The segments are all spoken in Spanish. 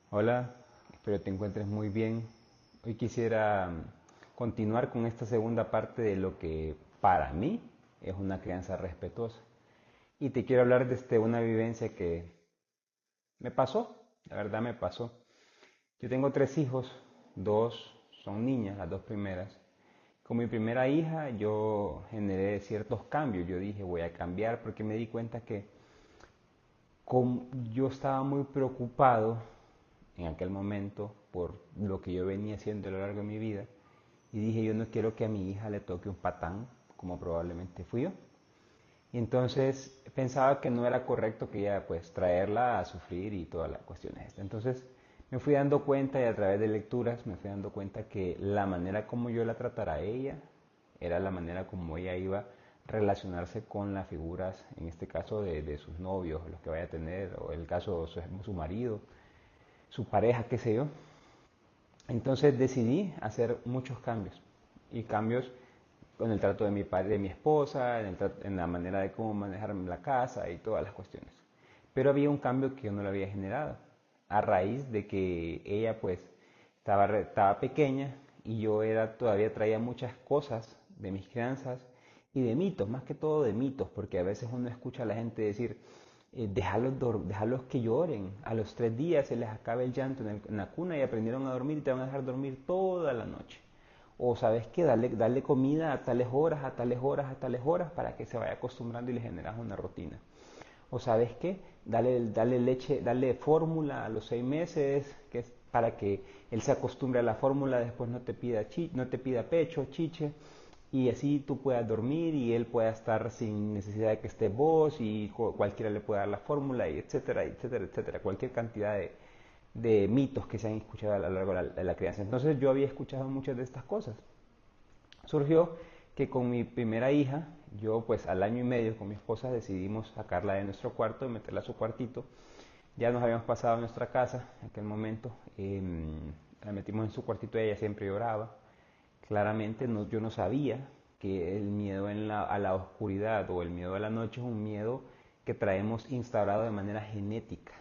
Hola, espero te encuentres muy bien. Hoy quisiera continuar con esta segunda parte de lo que para mí es una crianza respetuosa. Y te quiero hablar de una vivencia que me pasó, la verdad me pasó. Yo tengo tres hijos, dos son niñas, las dos primeras. Con mi primera hija yo generé ciertos cambios. Yo dije voy a cambiar porque me di cuenta que yo estaba muy preocupado en aquel momento por lo que yo venía haciendo a lo largo de mi vida y dije yo no quiero que a mi hija le toque un patán como probablemente fui yo. Y entonces pensaba que no era correcto que ella pues traerla a sufrir y todas las cuestiones. Entonces me fui dando cuenta y a través de lecturas me fui dando cuenta que la manera como yo la tratara a ella era la manera como ella iba a relacionarse con las figuras, en este caso de sus novios, los que vaya a tener, o el caso de su marido, su pareja, qué sé yo. Entonces decidí hacer muchos cambios y cambios con el trato de mi padre, de mi esposa, en la manera de cómo manejar la casa y todas las cuestiones. Pero había un cambio que yo no lo había generado a raíz de que ella pues estaba pequeña y yo todavía traía muchas cosas de mis crianzas y de mitos, más que todo de mitos, porque a veces uno escucha a la gente decir, déjalos que lloren. A los 3 días se les acaba el llanto en la cuna y aprendieron a dormir y te van a dejar dormir toda la noche. O sabes qué, darle comida a tales horas, a tales horas, a tales horas para que se vaya acostumbrando y le generas una rutina. O sabes qué, dale leche, dale fórmula a los 6 meses, que es para que él se acostumbre a la fórmula, después no te pida pecho, chiche, y así tú puedas dormir y él pueda estar sin necesidad de que estés vos y cualquiera le pueda dar la fórmula y etcétera, etcétera, etcétera, cualquier cantidad de mitos que se han escuchado a lo largo de la crianza. Entonces yo había escuchado muchas de estas cosas. Surgió que con mi primera hija, yo pues al año y medio con mi esposa decidimos sacarla de nuestro cuarto y meterla a su cuartito. Ya nos habíamos pasado a nuestra casa en aquel momento, la metimos en su cuartito y ella siempre lloraba. Claramente yo no sabía que el miedo a la oscuridad o el miedo a la noche es un miedo que traemos instaurado de manera genética.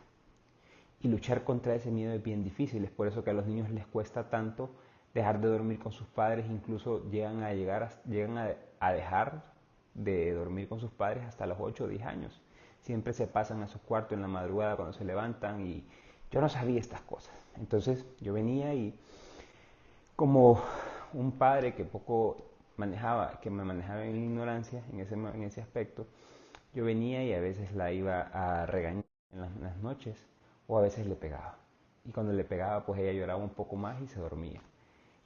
Y luchar contra ese miedo es bien difícil, es por eso que a los niños les cuesta tanto dejar de dormir con sus padres, incluso llegan a dejar de dormir con sus padres hasta los 8 o 10 años. Siempre se pasan a su cuarto en la madrugada cuando se levantan y yo no sabía estas cosas. Entonces yo venía y como un padre que poco manejaba, que me manejaba en la ignorancia en ese aspecto, yo venía y a veces la iba a regañar en las noches o a veces le pegaba. Y cuando le pegaba, pues ella lloraba un poco más y se dormía.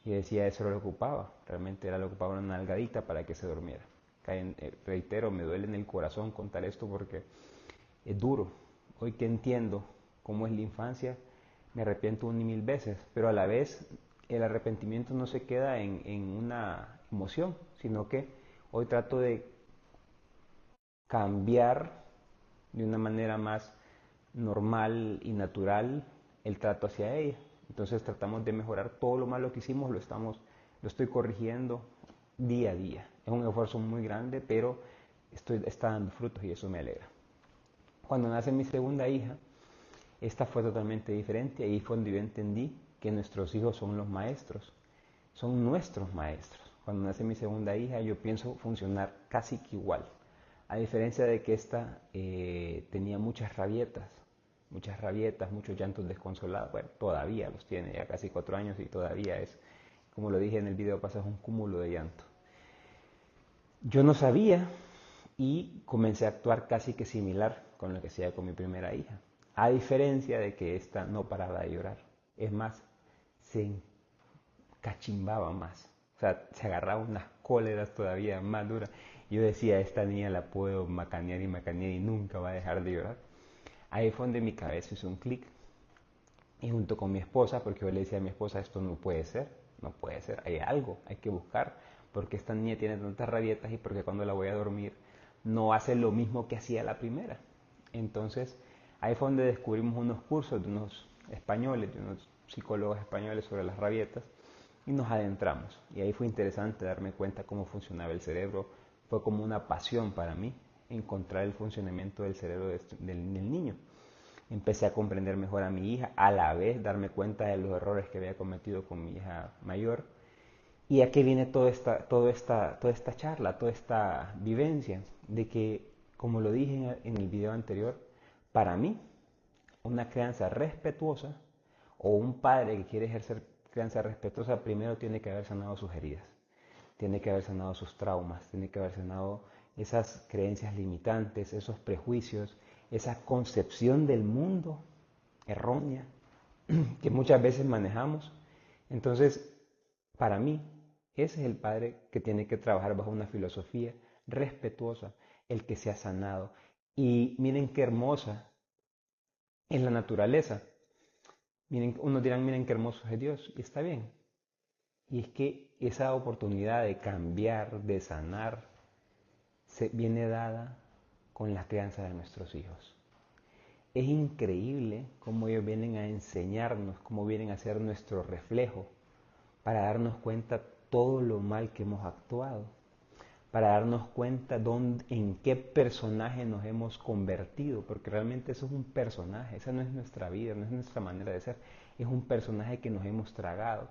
Y decía, eso lo ocupaba, realmente era lo que ocupaba una nalgadita para que se durmiera. Reitero, me duele en el corazón contar esto porque es duro. Hoy que entiendo cómo es la infancia, me arrepiento un y mil veces, pero a la vez el arrepentimiento no se queda en una emoción, sino que hoy trato de cambiar de una manera más normal y natural el trato hacia ella. Entonces tratamos de mejorar todo lo malo que hicimos, lo estoy corrigiendo día a día. Es un esfuerzo muy grande, pero está dando frutos y eso me alegra. Cuando nace mi segunda hija, esta fue totalmente diferente. Ahí fue donde yo entendí que nuestros hijos son los maestros, son nuestros maestros. Cuando nace mi segunda hija, yo pienso funcionar casi que igual. A diferencia de que esta tenía muchas rabietas, muchos llantos desconsolados. Bueno, todavía los tiene, ya casi 4 años y todavía es, como lo dije en el video pasado, es un cúmulo de llanto. Yo no sabía y comencé a actuar casi que similar con lo que hacía con mi primera hija. A diferencia de que esta no paraba de llorar. Es más, se cachimbaba más. O sea, se agarraba unas cóleras todavía más duras. Yo decía, esta niña la puedo macanear y nunca va a dejar de llorar. Ahí fue donde mi cabeza hizo un clic. Y junto con mi esposa, porque yo le decía a mi esposa, esto no puede ser, no puede ser, hay algo, hay que buscar, porque esta niña tiene tantas rabietas y porque cuando la voy a dormir no hace lo mismo que hacía la primera. Entonces, ahí fue donde descubrimos unos cursos de unos españoles, de unos psicólogos españoles sobre las rabietas y nos adentramos. Y ahí fue interesante darme cuenta cómo funcionaba el cerebro. Fue como una pasión para mí encontrar el funcionamiento del cerebro del niño. empecé a comprender mejor a mi hija, a la vez darme cuenta de los errores que había cometido con mi hija mayor. Y aquí viene toda esta charla, toda esta vivencia, de que, como lo dije en el video anterior, para mí, una crianza respetuosa o un padre que quiere ejercer crianza respetuosa, primero tiene que haber sanado sus heridas, tiene que haber sanado sus traumas, tiene que haber sanado esas creencias limitantes, esos prejuicios, esa concepción del mundo errónea que muchas veces manejamos. Entonces, para mí, ese es el padre que tiene que trabajar bajo una filosofía respetuosa, el que se ha sanado. Y miren qué hermosa es la naturaleza. Miren, unos dirán, miren qué hermoso es Dios, y está bien. Y es que esa oportunidad de cambiar, de sanar, se viene dada con la crianza de nuestros hijos. Es increíble cómo ellos vienen a enseñarnos, cómo vienen a ser nuestro reflejo, para darnos cuenta todo lo mal que hemos actuado, para darnos cuenta en qué personaje nos hemos convertido, porque realmente eso es un personaje, esa no es nuestra vida, no es nuestra manera de ser, es un personaje que nos hemos tragado.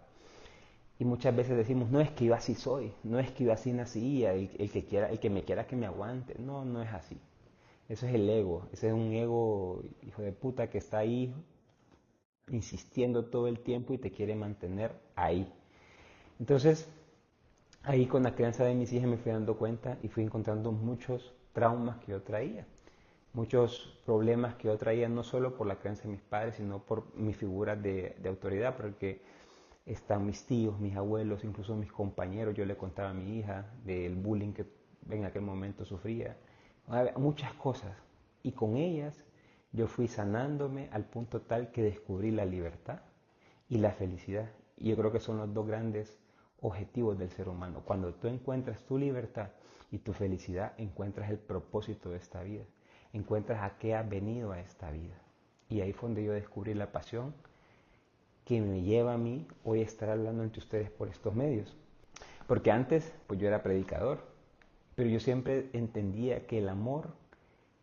Y muchas veces decimos, no es que yo así soy, no es que yo así nací, el que me quiera que me aguante. No, no es así. Eso es el ego, ese es un ego hijo de puta que está ahí insistiendo todo el tiempo y te quiere mantener ahí. Entonces, ahí con la crianza de mis hijas me fui dando cuenta y fui encontrando muchos traumas que yo traía, muchos problemas que yo traía no solo por la crianza de mis padres, sino por mi figura de autoridad, porque están mis tíos, mis abuelos, incluso mis compañeros. Yo le contaba a mi hija del bullying que en aquel momento sufría. Muchas cosas. Y con ellas yo fui sanándome al punto tal que descubrí la libertad y la felicidad. Y yo creo que son los dos grandes objetivos del ser humano. Cuando tú encuentras tu libertad y tu felicidad, encuentras el propósito de esta vida. Encuentras a qué has venido a esta vida. Y ahí fue donde yo descubrí la pasión que me lleva a mí hoy a estar hablando ante ustedes por estos medios. Porque antes, pues yo era predicador, pero yo siempre entendía que el amor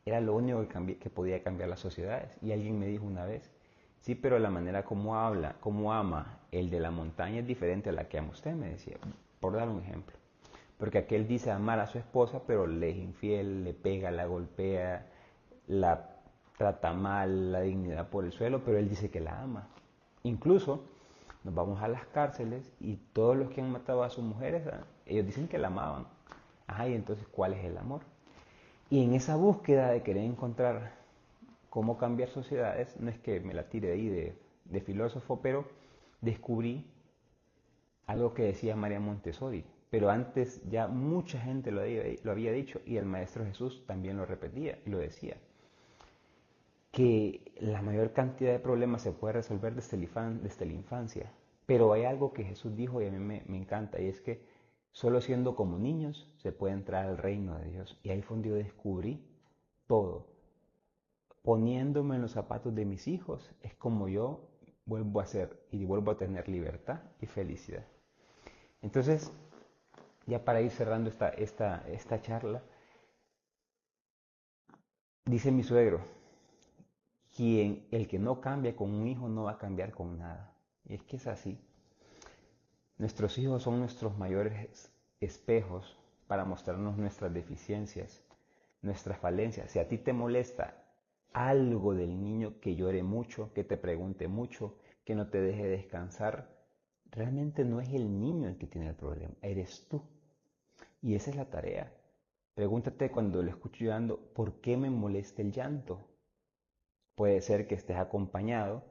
era lo único que podía cambiar las sociedades. Y alguien me dijo una vez, sí, pero la manera como habla, como ama el de la montaña es diferente a la que ama usted, me decía, por dar un ejemplo. Porque aquel dice amar a su esposa, pero le es infiel, le pega, la golpea, la trata mal, la dignidad por el suelo, pero él dice que la ama. Incluso nos vamos a las cárceles y todos los que han matado a sus mujeres, ellos dicen que la amaban. Ajá, y entonces, ¿cuál es el amor? Y en esa búsqueda de querer encontrar cómo cambiar sociedades, no es que me la tire de ahí de filósofo, pero descubrí algo que decía María Montessori. Pero antes ya mucha gente lo había dicho y el Maestro Jesús también lo repetía y lo decía. Que la mayor cantidad de problemas se puede resolver desde la infancia. Pero hay algo que Jesús dijo y a mí me encanta, y es que solo siendo como niños se puede entrar al reino de Dios. Y ahí fue donde yo descubrí todo. Poniéndome en los zapatos de mis hijos es como yo vuelvo a ser y vuelvo a tener libertad y felicidad. Entonces, ya para ir cerrando esta charla, dice mi suegro, el que no cambia con un hijo no va a cambiar con nada. Y es que es así. Nuestros hijos son nuestros mayores espejos para mostrarnos nuestras deficiencias, nuestras falencias. Si a ti te molesta algo del niño, que llore mucho, que te pregunte mucho, que no te deje descansar, realmente no es el niño el que tiene el problema, eres tú. Y esa es la tarea. Pregúntate cuando lo escucho llorando, ¿por qué me molesta el llanto? Puede ser que estés acompañado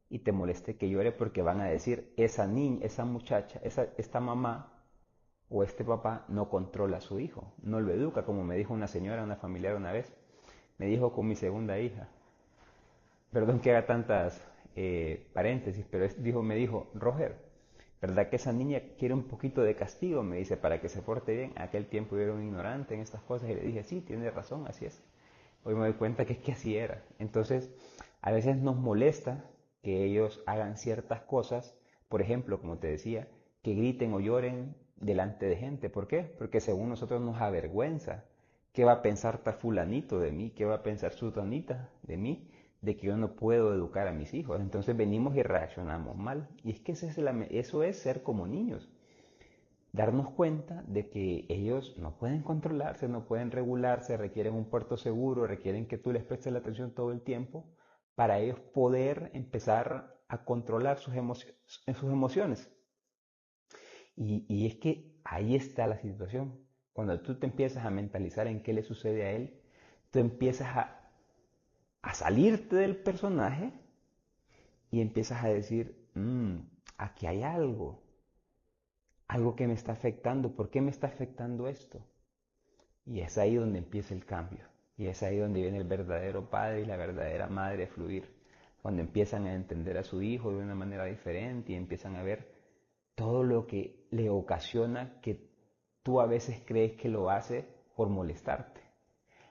y te moleste que llore porque van a decir, esa niña, esa muchacha, esta mamá o este papá no controla a su hijo, no lo educa, como me dijo una señora, una familiar una vez, me dijo con mi segunda hija. Perdón que haga tantas paréntesis, pero me dijo, Roger, ¿verdad que esa niña quiere un poquito de castigo? Me dice, para que se porte bien. Aquel tiempo yo era un ignorante en estas cosas y le dije, sí, tiene razón, así es. Hoy me doy cuenta que es que así era. Entonces, a veces nos molesta que ellos hagan ciertas cosas, por ejemplo, como te decía, que griten o lloren delante de gente. ¿Por qué? Porque según nosotros nos avergüenza. ¿Qué va a pensar tal fulanito de mí? ¿Qué va a pensar sutanita de mí? de que yo no puedo educar a mis hijos. Entonces venimos y reaccionamos mal. Y es que eso es ser como niños. Darnos cuenta de que ellos no pueden controlarse, no pueden regularse, requieren un puerto seguro, requieren que tú les prestes la atención todo el tiempo para ellos poder empezar a controlar sus emociones. Y es que ahí está la situación. Cuando tú te empiezas a mentalizar en qué le sucede a él, tú empiezas a salirte del personaje y empiezas a decir, aquí hay algo que me está afectando. ¿Por qué me está afectando esto? Y es ahí donde empieza el cambio. Y es ahí donde viene el verdadero padre y la verdadera madre a fluir. Cuando empiezan a entender a su hijo de una manera diferente y empiezan a ver todo lo que le ocasiona que tú a veces crees que lo hace por molestarte.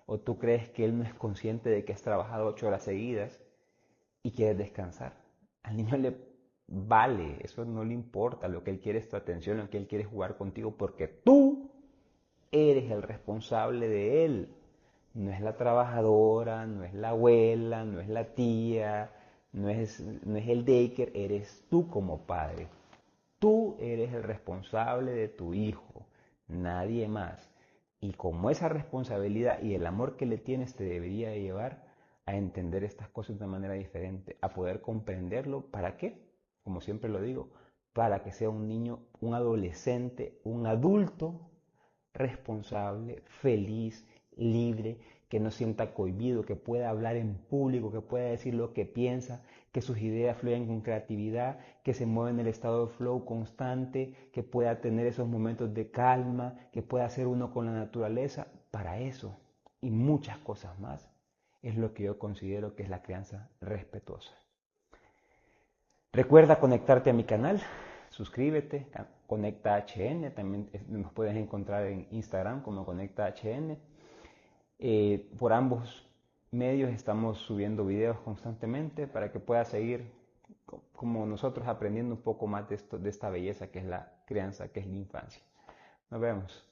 O tú crees que él no es consciente de que has trabajado 8 horas seguidas y quieres descansar. Al niño le vale, eso no le importa. Lo que él quiere es tu atención, lo que él quiere es jugar contigo porque tú eres el responsable de él. No es la trabajadora, no es la abuela, no es la tía, no es el daycare, eres tú como padre. Tú eres el responsable de tu hijo, nadie más. Y como esa responsabilidad y el amor que le tienes te debería llevar a entender estas cosas de una manera diferente, a poder comprenderlo. ¿Para qué? Como siempre lo digo, para que sea un niño, un adolescente, un adulto responsable, feliz, libre, que no sienta cohibido, que pueda hablar en público, que pueda decir lo que piensa, que sus ideas fluyan con creatividad, que se mueva en el estado de flow constante, que pueda tener esos momentos de calma, que pueda ser uno con la naturaleza. Para eso y muchas cosas más es lo que yo considero que es la crianza respetuosa. Recuerda conectarte a mi canal, suscríbete, Conecta HN, también nos puedes encontrar en Instagram como Conecta HN. Por ambos medios estamos subiendo videos constantemente para que puedas seguir como nosotros aprendiendo un poco más de esta belleza que es la crianza, que es la infancia. Nos vemos.